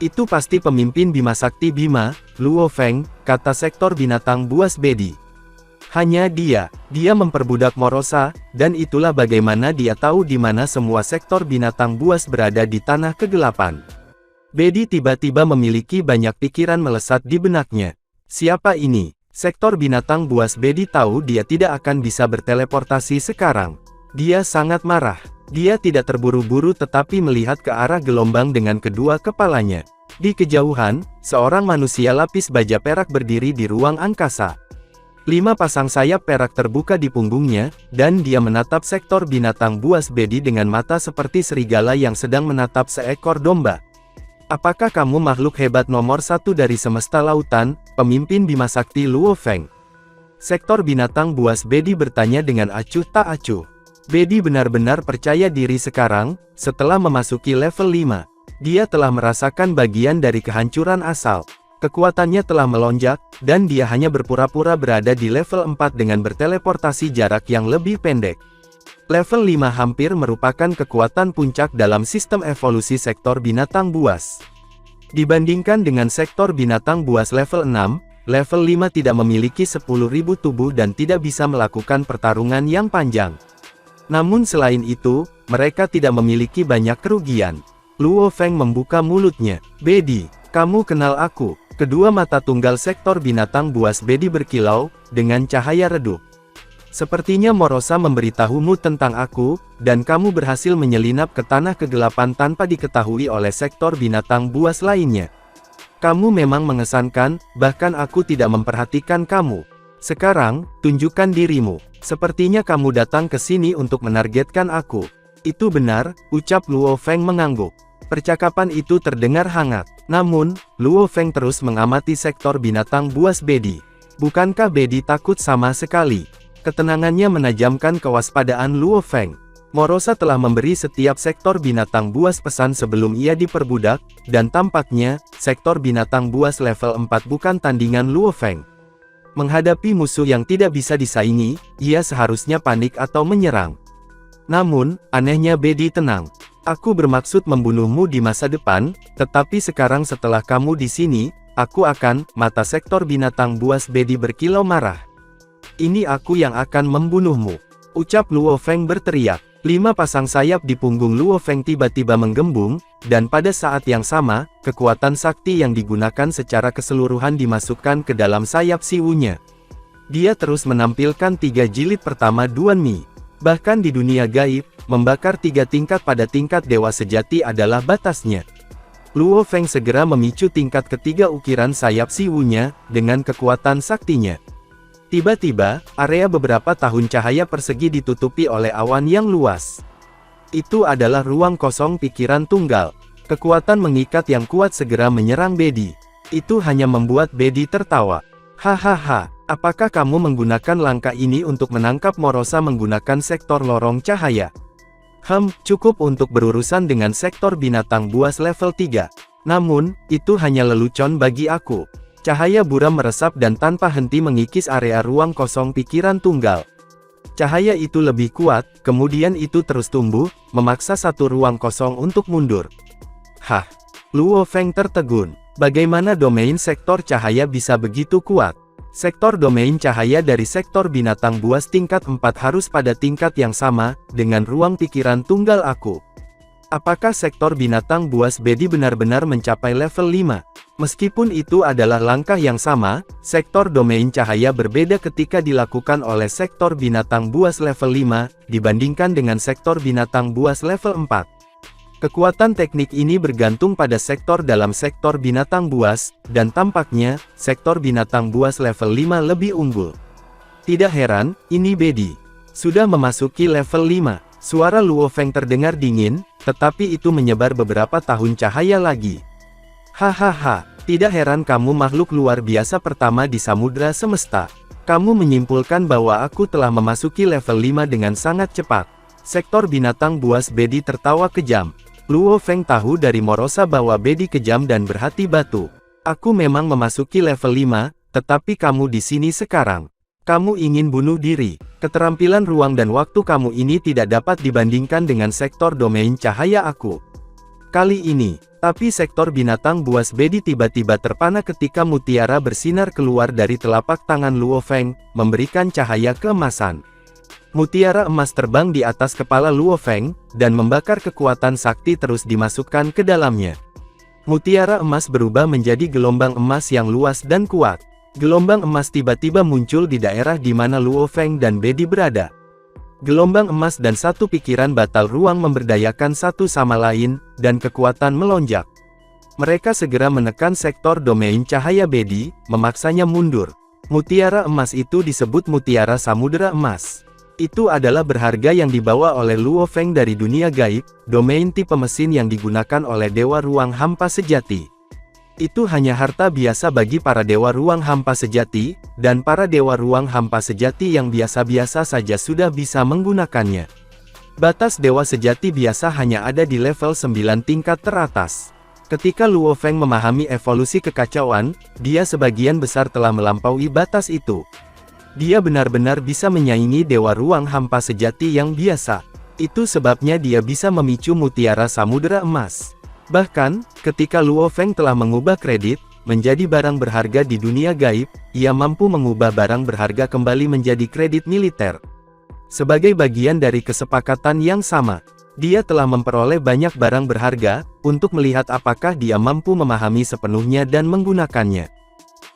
Itu pasti pemimpin Bima Sakti Bima, Luo Feng, kata sektor binatang buas Bedi. Hanya dia memperbudak Morosa, dan itulah bagaimana dia tahu di mana semua sektor binatang buas berada di tanah kegelapan. Bedi tiba-tiba memiliki banyak pikiran melesat di benaknya. Siapa ini? Sektor binatang buas Bedi tahu dia tidak akan bisa berteleportasi sekarang. Dia sangat marah. Dia tidak terburu-buru tetapi melihat ke arah gelombang dengan kedua kepalanya. Di kejauhan, seorang manusia lapis baja perak berdiri di ruang angkasa. 5 pasang sayap perak terbuka di punggungnya, dan dia menatap sektor binatang buas Bedi dengan mata seperti serigala yang sedang menatap seekor domba. Apakah kamu makhluk hebat nomor 1 dari semesta lautan, pemimpin Bima Sakti Luo Feng? Sektor binatang buas Bedi bertanya dengan acuh tak acuh. Bedi benar-benar percaya diri sekarang, setelah memasuki level 5. Dia telah merasakan bagian dari kehancuran asal. Kekuatannya telah melonjak, dan dia hanya berpura-pura berada di level 4 dengan berteleportasi jarak yang lebih pendek. Level 5 hampir merupakan kekuatan puncak dalam sistem evolusi sektor binatang buas. Dibandingkan dengan sektor binatang buas level 6, level 5 tidak memiliki 10.000 tubuh dan tidak bisa melakukan pertarungan yang panjang. Namun selain itu, mereka tidak memiliki banyak kerugian. Luo Feng membuka mulutnya. Bedi, kamu kenal aku? Kedua mata tunggal sektor binatang buas Bedi berkilau, dengan cahaya redup. Sepertinya Morosa memberitahumu tentang aku, dan kamu berhasil menyelinap ke tanah kegelapan tanpa diketahui oleh sektor binatang buas lainnya. Kamu memang mengesankan, bahkan aku tidak memperhatikan kamu. Sekarang, tunjukkan dirimu. Sepertinya kamu datang ke sini untuk menargetkan aku. Itu benar, ucap Luo Feng mengangguk. Percakapan itu terdengar hangat. Namun, Luo Feng terus mengamati sektor binatang buas Bedi. Bukankah Bedi takut sama sekali? Ketenangannya menajamkan kewaspadaan Luo Feng. Morosa telah memberi setiap sektor binatang buas pesan sebelum ia diperbudak, dan tampaknya, sektor binatang buas level 4 bukan tandingan Luo Feng. Menghadapi musuh yang tidak bisa disaingi, ia seharusnya panik atau menyerang. Namun, anehnya Bedi tenang. Aku bermaksud membunuhmu di masa depan, tetapi sekarang setelah kamu di sini, aku akan, mata sektor binatang buas Bedi berkilau marah. Ini aku yang akan membunuhmu. Ucap Luo Feng berteriak. 5 pasang sayap di punggung Luo Feng tiba-tiba menggembung, dan pada saat yang sama, kekuatan sakti yang digunakan secara keseluruhan dimasukkan ke dalam sayap Siwunya. Dia terus menampilkan 3 jilid pertama Duan Mi. Bahkan di dunia gaib, membakar 3 tingkat pada tingkat dewa sejati adalah batasnya. Luo Feng segera memicu tingkat ketiga ukiran sayap Siwunya, dengan kekuatan saktinya. Tiba-tiba, area beberapa tahun cahaya persegi ditutupi oleh awan yang luas. Itu adalah ruang kosong pikiran tunggal. Kekuatan mengikat yang kuat segera menyerang Bedi. Itu hanya membuat Bedi tertawa. Hahaha, apakah kamu menggunakan langkah ini untuk menangkap Morosa menggunakan sektor lorong cahaya? Cukup untuk berurusan dengan sektor binatang buas level 3. Namun, itu hanya lelucon bagi aku. Cahaya buram meresap dan tanpa henti mengikis area ruang kosong pikiran tunggal. Cahaya itu lebih kuat, kemudian itu terus tumbuh, memaksa satu ruang kosong untuk mundur. Hah? Luo Feng tertegun. Bagaimana domain sektor cahaya bisa begitu kuat? Sektor domain cahaya dari sektor binatang buas tingkat 4 harus pada tingkat yang sama, dengan ruang pikiran tunggal aku. Apakah sektor binatang buas Bedi benar-benar mencapai level 5? Meskipun itu adalah langkah yang sama, sektor domain cahaya berbeda ketika dilakukan oleh sektor binatang buas level 5, dibandingkan dengan sektor binatang buas level 4. Kekuatan teknik ini bergantung pada sektor dalam sektor binatang buas, dan tampaknya, sektor binatang buas level 5 lebih unggul. Tidak heran, ini Bedi sudah memasuki level 5. Suara Luo Feng terdengar dingin, tetapi itu menyebar beberapa tahun cahaya lagi. Hahaha, tidak heran kamu makhluk luar biasa pertama di samudra semesta. Kamu menyimpulkan bahwa aku telah memasuki level 5 dengan sangat cepat. Sektor binatang buas Bedi tertawa kejam. Luo Feng tahu dari Morosa bahwa Bedi kejam dan berhati batu. Aku memang memasuki level 5, tetapi kamu di sini sekarang. Kamu ingin bunuh diri. Keterampilan ruang dan waktu kamu ini tidak dapat dibandingkan dengan sektor domain cahaya aku. Kali ini, tapi sektor binatang buas Bedi tiba-tiba terpana ketika mutiara bersinar keluar dari telapak tangan Luo Feng, memberikan cahaya keemasan. Mutiara emas terbang di atas kepala Luo Feng, dan membakar kekuatan sakti terus dimasukkan ke dalamnya. Mutiara emas berubah menjadi gelombang emas yang luas dan kuat. Gelombang emas tiba-tiba muncul di daerah di mana Luo Feng dan Bedi berada. Gelombang emas dan satu pikiran batal ruang memberdayakan satu sama lain, dan kekuatan melonjak. Mereka segera menekan sektor domain cahaya Bedi, memaksanya mundur. Mutiara emas itu disebut Mutiara Samudera Emas. Itu adalah berharga yang dibawa oleh Luo Feng dari dunia gaib, domain tipe mesin yang digunakan oleh Dewa Ruang Hampa Sejati. Itu hanya harta biasa bagi para Dewa Ruang Hampa Sejati, dan para Dewa Ruang Hampa Sejati yang biasa-biasa saja sudah bisa menggunakannya. Batas Dewa Sejati biasa hanya ada di level 9 tingkat teratas. Ketika Luo Feng memahami evolusi kekacauan, dia sebagian besar telah melampaui batas itu. Dia benar-benar bisa menyaingi Dewa Ruang Hampa Sejati yang biasa. Itu sebabnya dia bisa memicu Mutiara Samudera Emas. Bahkan, ketika Luo Feng telah mengubah kredit menjadi barang berharga di dunia gaib, ia mampu mengubah barang berharga kembali menjadi kredit militer. Sebagai bagian dari kesepakatan yang sama, dia telah memperoleh banyak barang berharga, untuk melihat apakah dia mampu memahami sepenuhnya dan menggunakannya.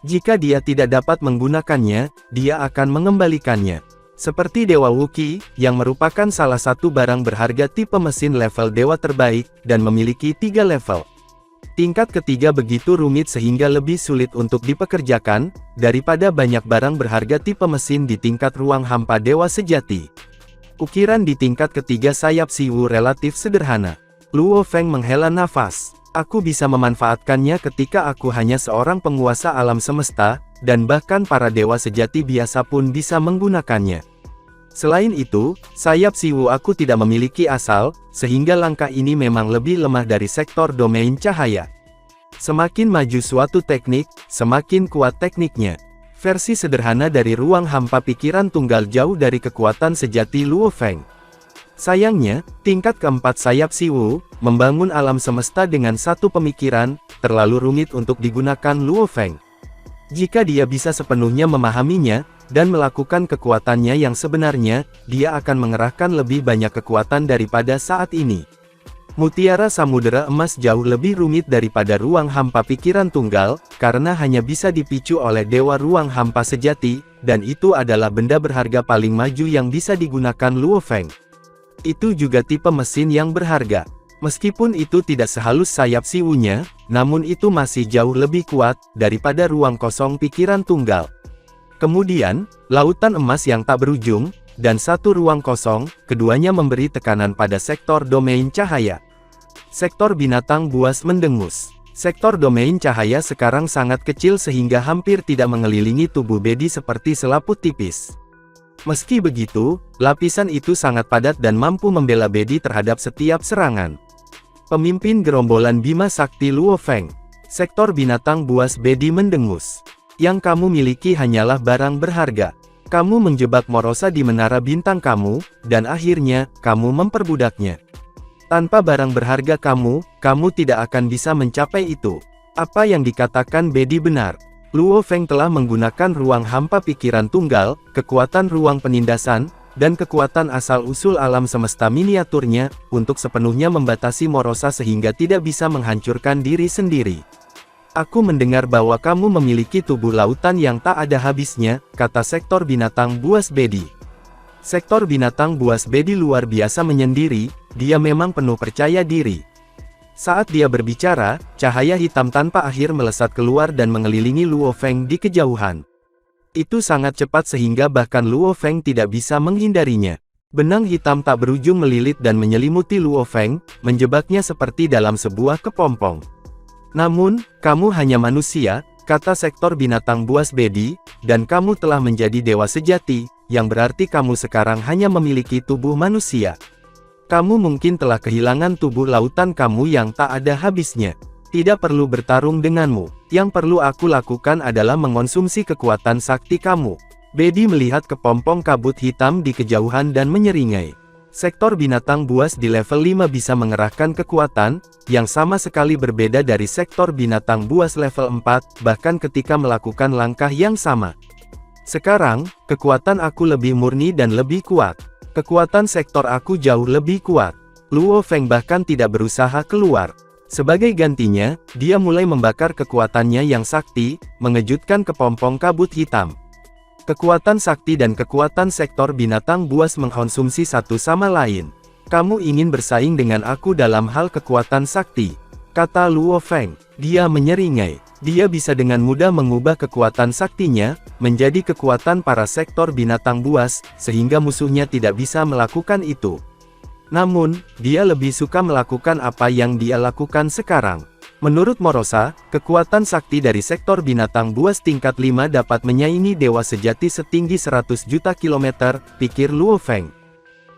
Jika dia tidak dapat menggunakannya, dia akan mengembalikannya. Seperti Dewa Wuki, yang merupakan salah satu barang berharga tipe mesin level dewa terbaik, dan memiliki 3 level. Tingkat ketiga begitu rumit sehingga lebih sulit untuk dipekerjakan, daripada banyak barang berharga tipe mesin di tingkat ruang hampa dewa sejati. Ukiran di tingkat ketiga sayap Siwu relatif sederhana. Luo Feng menghela nafas. Aku bisa memanfaatkannya ketika aku hanya seorang penguasa alam semesta, dan bahkan para dewa sejati biasa pun bisa menggunakannya. Selain itu, sayap Siwu aku tidak memiliki asal, sehingga langkah ini memang lebih lemah dari sektor domain cahaya. Semakin maju suatu teknik, semakin kuat tekniknya. Versi sederhana dari ruang hampa pikiran tunggal jauh dari kekuatan sejati Luo Feng. Sayangnya, tingkat keempat sayap Siwu, membangun alam semesta dengan satu pemikiran, terlalu rumit untuk digunakan Luo Feng. Jika dia bisa sepenuhnya memahaminya, dan melakukan kekuatannya yang sebenarnya, dia akan mengerahkan lebih banyak kekuatan daripada saat ini. Mutiara Samudera Emas jauh lebih rumit daripada ruang hampa pikiran tunggal, karena hanya bisa dipicu oleh Dewa Ruang Hampa Sejati, dan itu adalah benda berharga paling maju yang bisa digunakan Luo Feng. Itu juga tipe mesin yang berharga. Meskipun itu tidak sehalus sayap Siwunya, namun itu masih jauh lebih kuat, daripada ruang kosong pikiran tunggal. Kemudian, lautan emas yang tak berujung, dan satu ruang kosong, keduanya memberi tekanan pada sektor domain cahaya. Sektor binatang buas mendengus. Sektor domain cahaya sekarang sangat kecil sehingga hampir tidak mengelilingi tubuh Bedi seperti selaput tipis. Meski begitu, lapisan itu sangat padat dan mampu membela Bedi terhadap setiap serangan. Pemimpin gerombolan Bima Sakti Luo Feng. Sektor binatang buas Bedi mendengus. Yang kamu miliki hanyalah barang berharga. Kamu menjebak Morosa di menara bintang kamu, dan akhirnya, kamu memperbudaknya. Tanpa barang berharga kamu tidak akan bisa mencapai itu. Apa yang dikatakan Bedi benar. Luo Feng telah menggunakan ruang hampa pikiran tunggal, kekuatan ruang penindasan, dan kekuatan asal-usul alam semesta miniaturnya, untuk sepenuhnya membatasi Morosa sehingga tidak bisa menghancurkan diri sendiri. Aku mendengar bahwa kamu memiliki tubuh lautan yang tak ada habisnya, kata sektor binatang buas Bedi. Sektor binatang buas Bedi luar biasa menyendiri, dia memang penuh percaya diri. Saat dia berbicara, cahaya hitam tanpa akhir melesat keluar dan mengelilingi Luo Feng di kejauhan. Itu sangat cepat sehingga bahkan Luo Feng tidak bisa menghindarinya. Benang hitam tak berujung melilit dan menyelimuti Luo Feng, menjebaknya seperti dalam sebuah kepompong. Namun, kamu hanya manusia, kata sektor binatang buas Bedi, dan kamu telah menjadi dewa sejati, yang berarti kamu sekarang hanya memiliki tubuh manusia. Kamu mungkin telah kehilangan tubuh lautan kamu yang tak ada habisnya. Tidak perlu bertarung denganmu. Yang perlu aku lakukan adalah mengonsumsi kekuatan sakti kamu. Bedi melihat kepompong kabut hitam di kejauhan dan menyeringai. Sektor binatang buas di level 5 bisa mengerahkan kekuatan, yang sama sekali berbeda dari sektor binatang buas level 4, bahkan ketika melakukan langkah yang sama. Sekarang, kekuatan aku lebih murni dan lebih kuat. Kekuatan sektor aku jauh lebih kuat. Luo Feng bahkan tidak berusaha keluar. Sebagai gantinya, dia mulai membakar kekuatannya yang sakti, mengejutkan kepompong kabut hitam. Kekuatan sakti dan kekuatan sektor binatang buas mengkonsumsi satu sama lain. Kamu ingin bersaing dengan aku dalam hal kekuatan sakti, kata Luo Feng. Dia menyeringai. Dia bisa dengan mudah mengubah kekuatan saktinya, menjadi kekuatan para sektor binatang buas, sehingga musuhnya tidak bisa melakukan itu. Namun, dia lebih suka melakukan apa yang dia lakukan sekarang. Menurut Morosa, kekuatan sakti dari sektor binatang buas tingkat 5 dapat menyaingi dewa sejati setinggi 100 juta kilometer, pikir Luo Feng.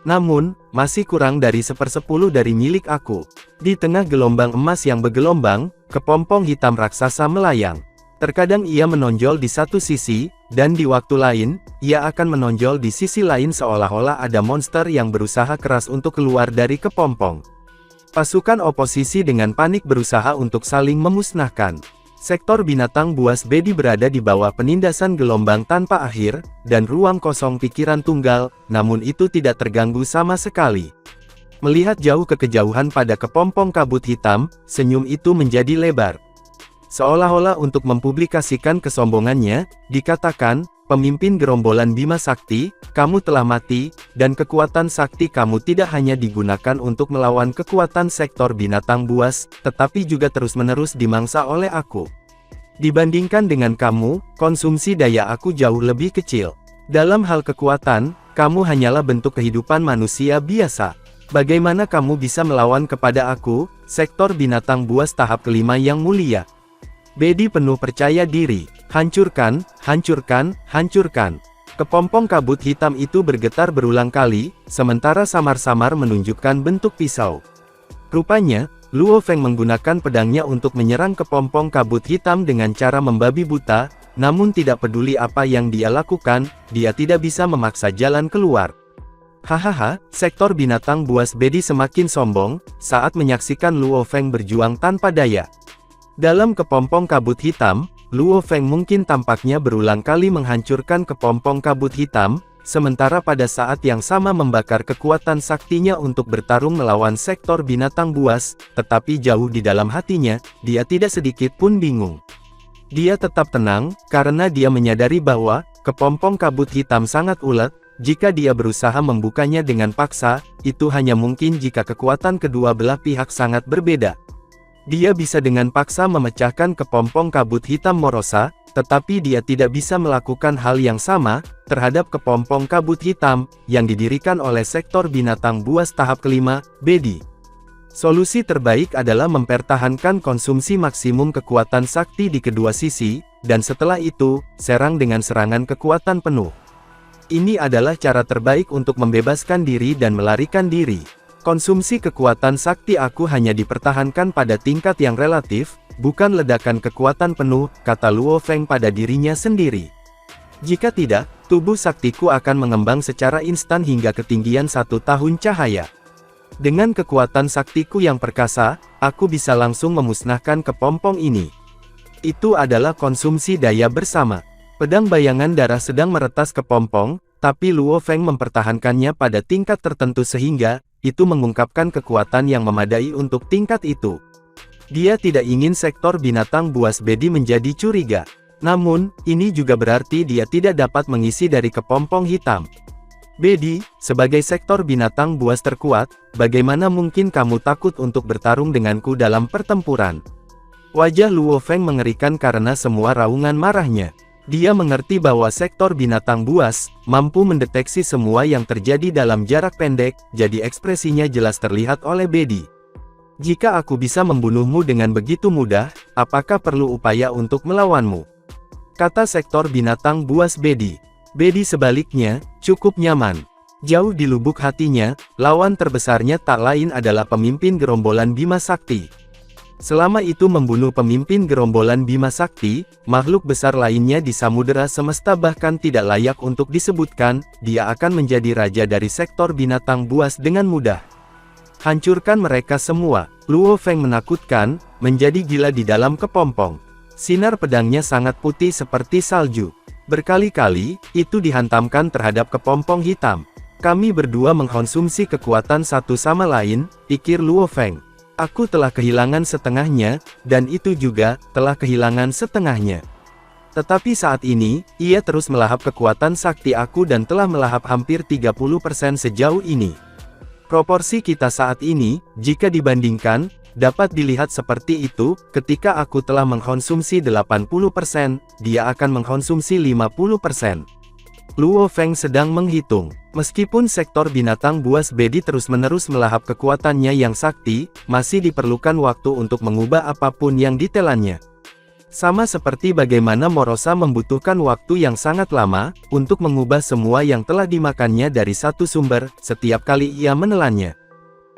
Namun, masih kurang dari 1/10 dari milik aku. Di tengah gelombang emas yang bergelombang, kepompong hitam raksasa melayang. Terkadang ia menonjol di satu sisi, dan di waktu lain, ia akan menonjol di sisi lain seolah-olah ada monster yang berusaha keras untuk keluar dari kepompong. Pasukan oposisi dengan panik berusaha untuk saling memusnahkan. Sektor binatang buas Bedi berada di bawah penindasan gelombang tanpa akhir, dan ruang kosong pikiran tunggal, namun itu tidak terganggu sama sekali. Melihat jauh ke kejauhan pada kepompong kabut hitam, senyum itu menjadi lebar. Seolah-olah untuk mempublikasikan kesombongannya, dikatakan, pemimpin gerombolan Bima Sakti, kamu telah mati, dan kekuatan sakti kamu tidak hanya digunakan untuk melawan kekuatan sektor binatang buas, tetapi juga terus-menerus dimangsa oleh aku. Dibandingkan dengan kamu, konsumsi daya aku jauh lebih kecil. Dalam hal kekuatan, kamu hanyalah bentuk kehidupan manusia biasa. Bagaimana kamu bisa melawan kepada aku, sektor binatang buas tahap kelima yang mulia? Bedi penuh percaya diri. Hancurkan, hancurkan, hancurkan. Kepompong kabut hitam itu bergetar berulang kali, sementara samar-samar menunjukkan bentuk pisau. Rupanya, Luo Feng menggunakan pedangnya untuk menyerang kepompong kabut hitam dengan cara membabi buta, namun tidak peduli apa yang dia lakukan, dia tidak bisa memaksa jalan keluar. Hahaha, sektor binatang buas Bedi semakin sombong, saat menyaksikan Luo Feng berjuang tanpa daya. Dalam kepompong kabut hitam, Luo Feng mungkin tampaknya berulang kali menghancurkan kepompong kabut hitam, sementara pada saat yang sama membakar kekuatan saktinya untuk bertarung melawan sektor binatang buas, tetapi jauh di dalam hatinya, dia tidak sedikit pun bingung. Dia tetap tenang, karena dia menyadari bahwa, kepompong kabut hitam sangat ulet, jika dia berusaha membukanya dengan paksa, itu hanya mungkin jika kekuatan kedua belah pihak sangat berbeda. Dia bisa dengan paksa memecahkan kepompong kabut hitam Morosa, tetapi dia tidak bisa melakukan hal yang sama terhadap kepompong kabut hitam yang didirikan oleh sektor binatang buas tahap kelima, Bedi. Solusi terbaik adalah mempertahankan konsumsi maksimum kekuatan sakti di kedua sisi, dan setelah itu, serang dengan serangan kekuatan penuh. Ini adalah cara terbaik untuk membebaskan diri dan melarikan diri. Konsumsi kekuatan sakti aku hanya dipertahankan pada tingkat yang relatif, bukan ledakan kekuatan penuh, kata Luo Feng pada dirinya sendiri. Jika tidak, tubuh saktiku akan mengembang secara instan hingga ketinggian 1 tahun cahaya. Dengan kekuatan saktiku yang perkasa, aku bisa langsung memusnahkan kepompong ini. Itu adalah konsumsi daya bersama. Pedang bayangan darah sedang meretas kepompong, tapi Luo Feng mempertahankannya pada tingkat tertentu sehingga, itu mengungkapkan kekuatan yang memadai untuk tingkat itu. Dia tidak ingin sektor binatang buas Bedi menjadi curiga. Namun, ini juga berarti dia tidak dapat mengisi dari kepompong hitam. Bedi, sebagai sektor binatang buas terkuat, bagaimana mungkin kamu takut untuk bertarung denganku dalam pertempuran? Wajah Luo Feng mengerikan karena semua raungan marahnya. Dia mengerti bahwa sektor binatang buas mampu mendeteksi semua yang terjadi dalam jarak pendek, jadi ekspresinya jelas terlihat oleh Bedi. Jika aku bisa membunuhmu dengan begitu mudah, apakah perlu upaya untuk melawanmu? Kata sektor binatang buas Bedi. Bedi sebaliknya, cukup nyaman. Jauh di lubuk hatinya, lawan terbesarnya tak lain adalah pemimpin gerombolan Bima Sakti. Selama itu membunuh pemimpin gerombolan Bima Sakti, makhluk besar lainnya di samudera semesta bahkan tidak layak untuk disebutkan, dia akan menjadi raja dari sektor binatang buas dengan mudah. Hancurkan mereka semua. Luo Feng menakutkan, menjadi gila di dalam kepompong. Sinar pedangnya sangat putih seperti salju. Berkali-kali, itu dihantamkan terhadap kepompong hitam. Kami berdua mengkonsumsi kekuatan satu sama lain, pikir Luo Feng. Aku telah kehilangan setengahnya, dan itu juga telah kehilangan setengahnya. Tetapi saat ini, ia terus melahap kekuatan sakti aku dan telah melahap hampir 30% sejauh ini. Proporsi kita saat ini, jika dibandingkan, dapat dilihat seperti itu, ketika aku telah mengkonsumsi 80%, dia akan mengkonsumsi 50%. Luo Feng sedang menghitung. Meskipun sektor binatang buas Bedi terus-menerus melahap kekuatannya yang sakti, masih diperlukan waktu untuk mengubah apapun yang ditelannya. Sama seperti bagaimana Morosa membutuhkan waktu yang sangat lama, untuk mengubah semua yang telah dimakannya dari satu sumber, setiap kali ia menelannya.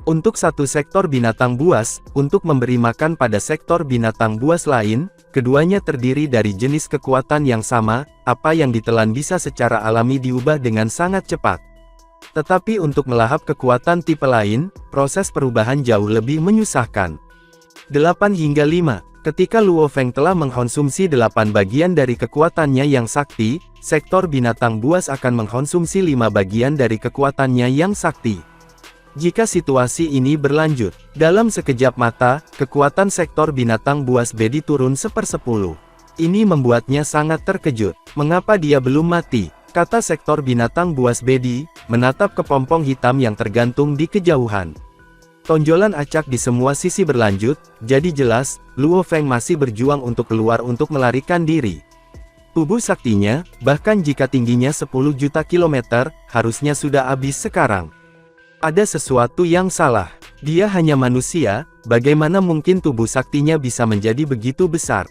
Untuk satu sektor binatang buas, untuk memberi makan pada sektor binatang buas lain, keduanya terdiri dari jenis kekuatan yang sama, apa yang ditelan bisa secara alami diubah dengan sangat cepat. Tetapi untuk melahap kekuatan tipe lain, proses perubahan jauh lebih menyusahkan. 8 hingga 5. Ketika Luo Feng telah mengkonsumsi 8 bagian dari kekuatannya yang sakti, sektor binatang buas akan mengkonsumsi 5 bagian dari kekuatannya yang sakti. Jika situasi ini berlanjut, dalam sekejap mata, kekuatan sektor binatang buas Bedi turun 1/10. Ini membuatnya sangat terkejut. Mengapa dia belum mati? Kata sektor binatang buas Bedi, menatap kepompong hitam yang tergantung di kejauhan. Tonjolan acak di semua sisi berlanjut, jadi jelas, Luo Feng masih berjuang untuk keluar untuk melarikan diri. Tubuh saktinya, bahkan jika tingginya 10 juta kilometer, harusnya sudah habis sekarang. Ada sesuatu yang salah. Dia hanya manusia, bagaimana mungkin tubuh saktinya bisa menjadi begitu besar?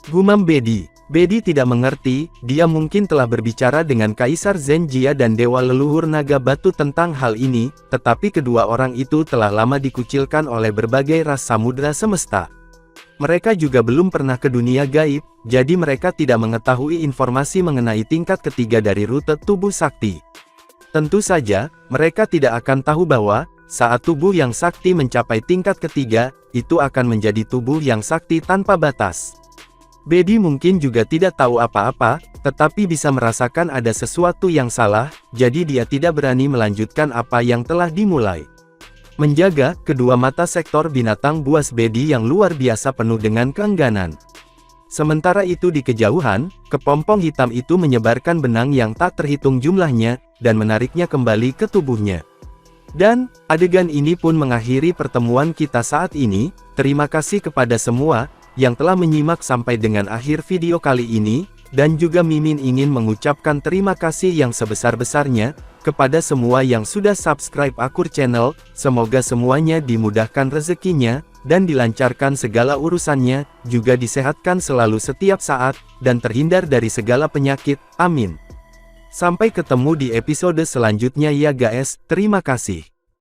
Gumam Bedi. Bedi tidak mengerti, dia mungkin telah berbicara dengan Kaisar Zenjia dan Dewa Leluhur Naga Batu tentang hal ini, tetapi kedua orang itu telah lama dikucilkan oleh berbagai ras samudera semesta. Mereka juga belum pernah ke dunia gaib, jadi mereka tidak mengetahui informasi mengenai tingkat ketiga dari rute tubuh sakti. Tentu saja, mereka tidak akan tahu bahwa, saat tubuh yang sakti mencapai tingkat ketiga, itu akan menjadi tubuh yang sakti tanpa batas. Bedi mungkin juga tidak tahu apa-apa, tetapi bisa merasakan ada sesuatu yang salah, jadi dia tidak berani melanjutkan apa yang telah dimulai. Menjaga kedua mata sektor binatang buas Bedi yang luar biasa penuh dengan keengganan. Sementara itu di kejauhan, kepompong hitam itu menyebarkan benang yang tak terhitung jumlahnya, dan menariknya kembali ke tubuhnya. Dan, adegan ini pun mengakhiri pertemuan kita saat ini. Terima kasih kepada semua yang telah menyimak sampai dengan akhir video kali ini, dan juga Mimin ingin mengucapkan terima kasih yang sebesar-besarnya, kepada semua yang sudah subscribe Akur Channel, semoga semuanya dimudahkan rezekinya, dan dilancarkan segala urusannya, juga disehatkan selalu setiap saat, dan terhindar dari segala penyakit, amin. Sampai ketemu di episode selanjutnya ya guys, terima kasih.